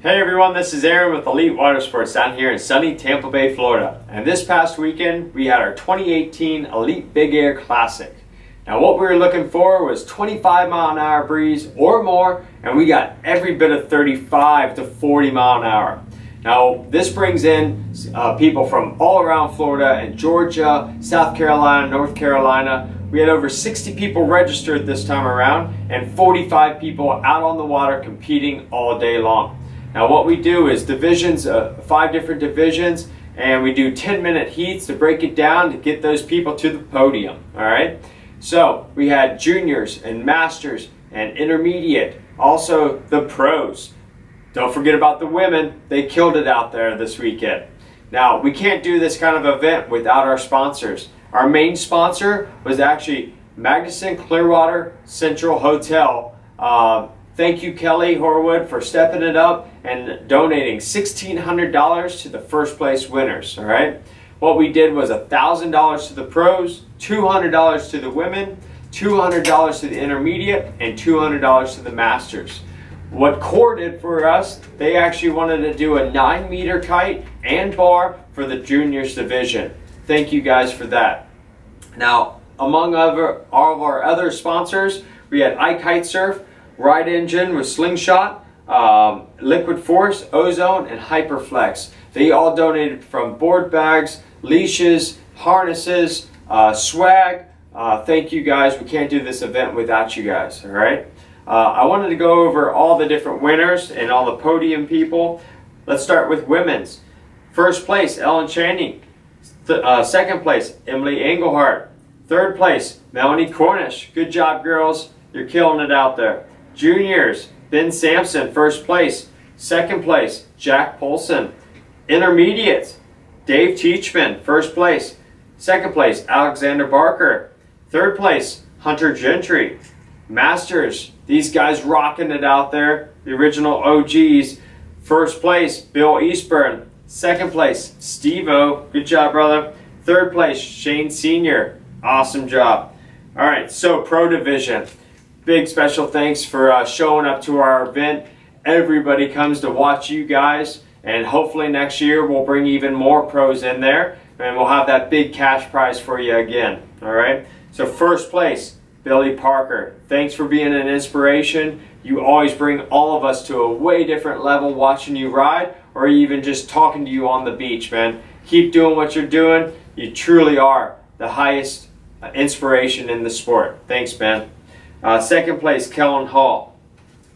Hey everyone, this is Aaron with Elite Water Sports down here in sunny Tampa Bay, Florida. And this past weekend, we had our 2018 Elite Big Air Classic. Now what we were looking for was 25-mile-an-hour breeze or more, and we got every bit of 35 to 40 mile an hour. Now this brings in people from all around Florida and Georgia, South Carolina, North Carolina. We had over 60 people registered this time around and 45 people out on the water competing all day long. Now what we do is divisions, 5 different divisions, and we do 10-minute heats to break it down to get those people to the podium, all right? So we had juniors and masters and intermediate, also the pros. Don't forget about the women, they killed it out there this weekend. Now we can't do this kind of event without our sponsors. Our main sponsor was actually Magnuson Clearwater Central Hotel. Thank you, Kelly Horwood, for stepping it up and donating $1,600 to the first place winners, all right? What we did was $1,000 to the pros, $200 to the women, $200 to the intermediate, and $200 to the masters. What Core did for us, they actually wanted to do a 9-meter kite and bar for the juniors division. Thank you guys for that. Now, among all of our other sponsors, we had iKite Surf, Ride Engine with Slingshot, Liquid Force, Ozone, and Hyperflex. They all donated from board bags, leashes, harnesses, swag. Thank you guys. We can't do this event without you guys, all right? I wanted to go over all the different winners and all the podium people. Let's start with women's. First place, Ellen Channing. Second place, Emily Engelhardt. Third place, Melanie Cornish. Good job, girls. You're killing it out there. Juniors, Ben Sampson, first place. Second place, Jack Polson. Intermediates, Dave Teachman, first place. Second place, Alexander Barker. Third place, Hunter Gentry. Masters, these guys rocking it out there. The original OGs. First place, Bill Eastburn. Second place, Steve-O. Good job, brother. Third place, Shane Sr. Awesome job. All right, so Pro Division. Big special thanks for showing up to our event. Everybody comes to watch you guys, and hopefully next year we'll bring even more pros in there, and we'll have that big cash prize for you again. All right. So first place, Billy Parker. Thanks for being an inspiration. You always bring all of us to a way different level watching you ride, or even just talking to you on the beach, man. Keep doing what you're doing. You truly are the highest inspiration in the sport. Thanks, man. Second place, Kellen Hall.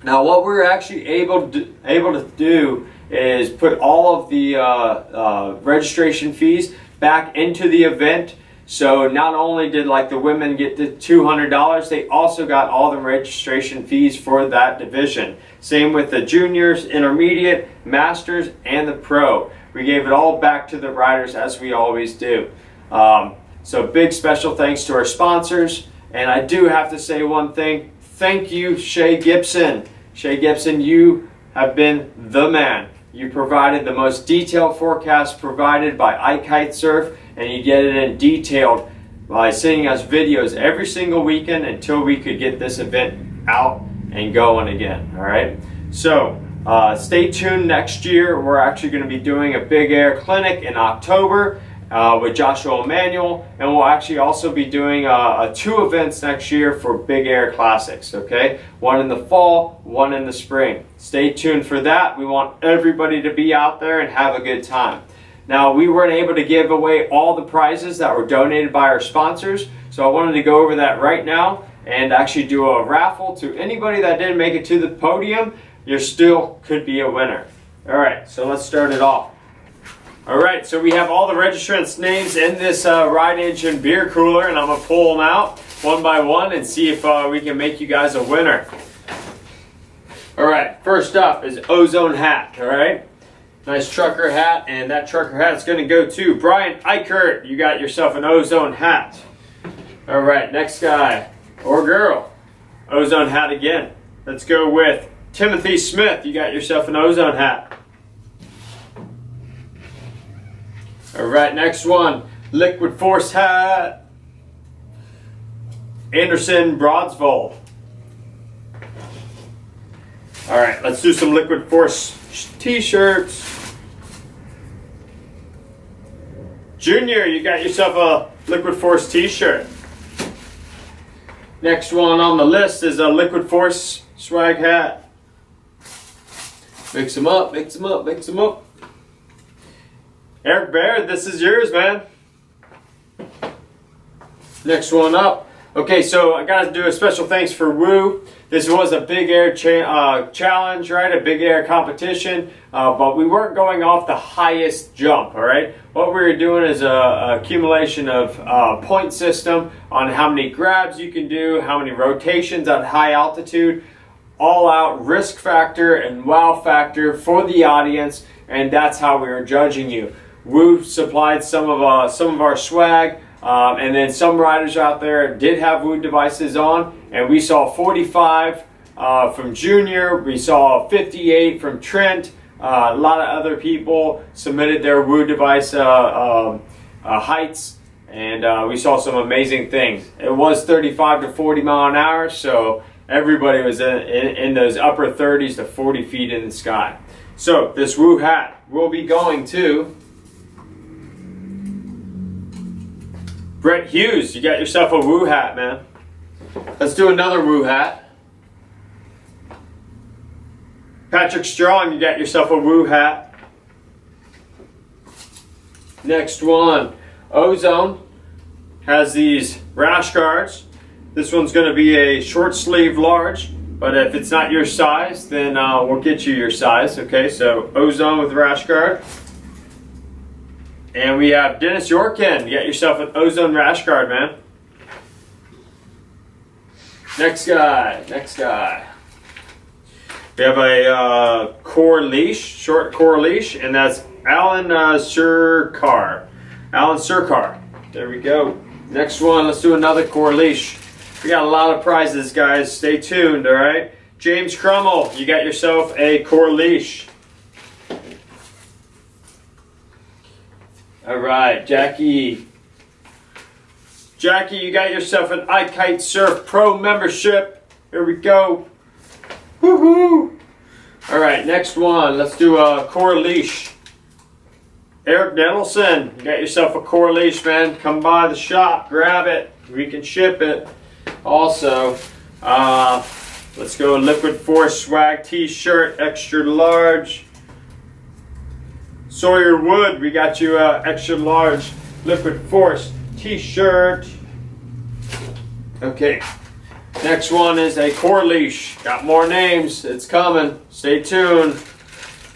Now what we're actually able to do is put all of the registration fees back into the event. So not only did like the women get the $200, they also got all the registration fees for that division. Same with the juniors, intermediate, masters, and the pro. We gave it all back to the riders as we always do. So big special thanks to our sponsors. And I do have to say one thing. Thank you, Shay Gibson. Shay Gibson, you have been the man. You provided the most detailed forecast provided by iKite Surf, and you get it in detailed by sending us videos every single weekend until we could get this event out and going again. All right. So stay tuned. Next year, we're actually going to be doing a Big Air Clinic in October. With Joshua Emanuel, and we'll actually also be doing 2 events next year for Big Air Classics, okay? One in the fall, one in the spring. Stay tuned for that. We want everybody to be out there and have a good time. Now, we weren't able to give away all the prizes that were donated by our sponsors, so I wanted to go over that right now and actually do a raffle to anybody that didn't make it to the podium. You still could be a winner. All right, so let's start it off. All right, so we have all the registrants' names in this Ride Engine beer cooler, and I'm going to pull them out one by one and see if we can make you guys a winner. All right, first up is Ozone Hat, all right? Nice trucker hat, and that trucker hat is going to go to Brian Eichert. You got yourself an Ozone Hat. All right, next guy or girl, Ozone Hat again. Let's go with Timothy Smith. You got yourself an Ozone Hat. All right, next one, Liquid Force Hat, Anderson Broadsvold. All right, let's do some Liquid Force t-shirts. Junior, you got yourself a Liquid Force t-shirt. Next one on the list is a Liquid Force swag hat. Mix them up, mix them up, mix them up. Eric Baird, this is yours, man. Next one up. Okay, so I got to do a special thanks for Woo. This was a big air challenge, right? A big air competition, but we weren't going off the highest jump, all right? What we were doing is a accumulation of point system on how many grabs you can do, how many rotations at high altitude, all out risk factor and wow factor for the audience, and that's how we were judging you. Woo supplied some of our swag. And then some riders out there did have Woo devices on, and we saw 45 from Junior, we saw 58 from Trent, a lot of other people submitted their Woo device heights, and we saw some amazing things. It was 35 to 40 mile an hour, so everybody was in those upper 30s to 40 feet in the sky. So this Woo hat will be going to Brett Hughes. You got yourself a Woo hat, man. Let's do another Woo hat. Patrick Strong, you got yourself a Woo hat. Next one, Ozone has these Rash Guards. This one's going to be a short sleeve large, but if it's not your size, then we'll get you your size. Okay, so Ozone with Rash Guard. And we have Dennis Yorkin. You got yourself an Ozone Rash Guard, man. Next guy, next guy. We have a core leash, short core leash, and that's Alan Surkar. Alan Surkar. There we go. Next one, let's do another core leash. We got a lot of prizes, guys. Stay tuned, all right? James Crummell, you got yourself a core leash. All right, Jackie. Jackie, you got yourself an iKite Surf Pro membership. Here we go. Woohoo! All right, next one. Let's do a core leash. Eric Nettleson, you got yourself a core leash, man. Come by the shop, grab it. We can ship it. Also, let's go Liquid Force swag t-shirt, extra large. Sawyer Wood, we got you extra large Liquid Force t-shirt. Okay, next one is a core leash. Got more names, it's coming. Stay tuned.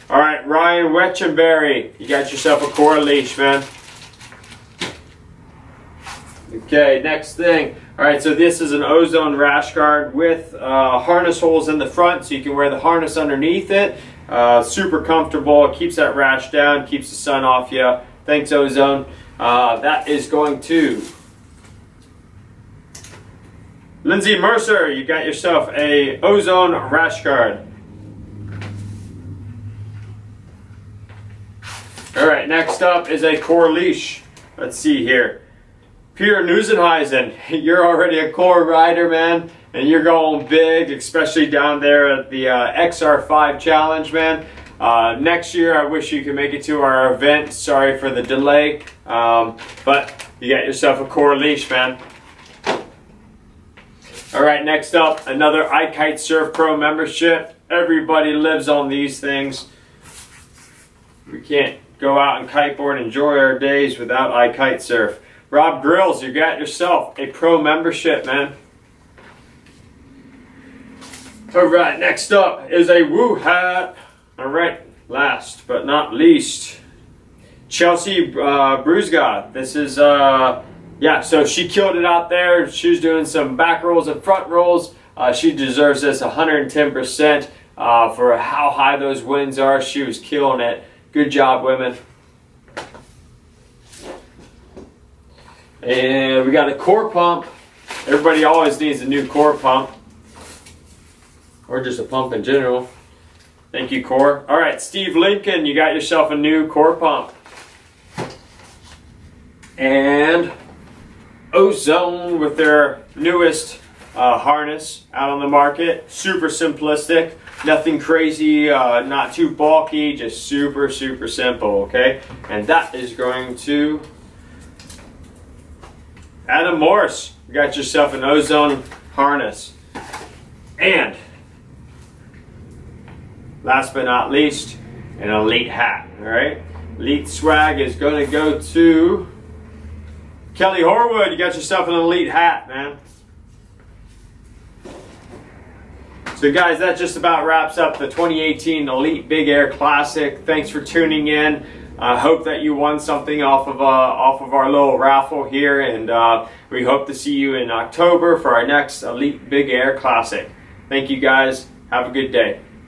All right, Ryan Wetchenberry, you got yourself a core leash, man. Okay, next thing. All right, so this is an Ozone Rash Guard with harness holes in the front, so you can wear the harness underneath it. Super comfortable, it keeps that rash down, keeps the sun off you. Thanks, Ozone. That is going to Lindsay Mercer, you got yourself a Ozone Rash Guard. All right, next up is a core leash. Let's see here. Peter Neusenheisen, you're already a core rider, man, and you're going big, especially down there at the XR5 Challenge, man. Next year, I wish you could make it to our event. Sorry for the delay, but you got yourself a core leash, man. All right, next up, another iKite Surf Pro membership. Everybody lives on these things. We can't go out and kiteboard and enjoy our days without iKite Surf. Rob Grills, you got yourself a pro membership, man. All right, next up is a Woo hat. All right, last but not least, Chelsea Brusgod. This is, yeah, so she killed it out there. She was doing some back rolls and front rolls. She deserves this 110% for how high those winds are. She was killing it. Good job, women. And we got a core pump. Everybody always needs a new core pump. Or just a pump in general. Thank you, core. All right, Steve Lincoln, you got yourself a new core pump. And Ozone with their newest harness out on the market. Super simplistic, nothing crazy, not too bulky, just super simple, okay? And that is going to Adam Morse. You got yourself an Ozone harness. And last but not least, an Elite hat, all right? Elite swag is going to go to Kelly Horwood. You got yourself an Elite hat, man. So guys, that just about wraps up the 2018 Elite Big Air Classic. Thanks for tuning in. I hope that you won something off of our little raffle here, and we hope to see you in October for our next Elite Big Air Classic. Thank you guys. Have a good day.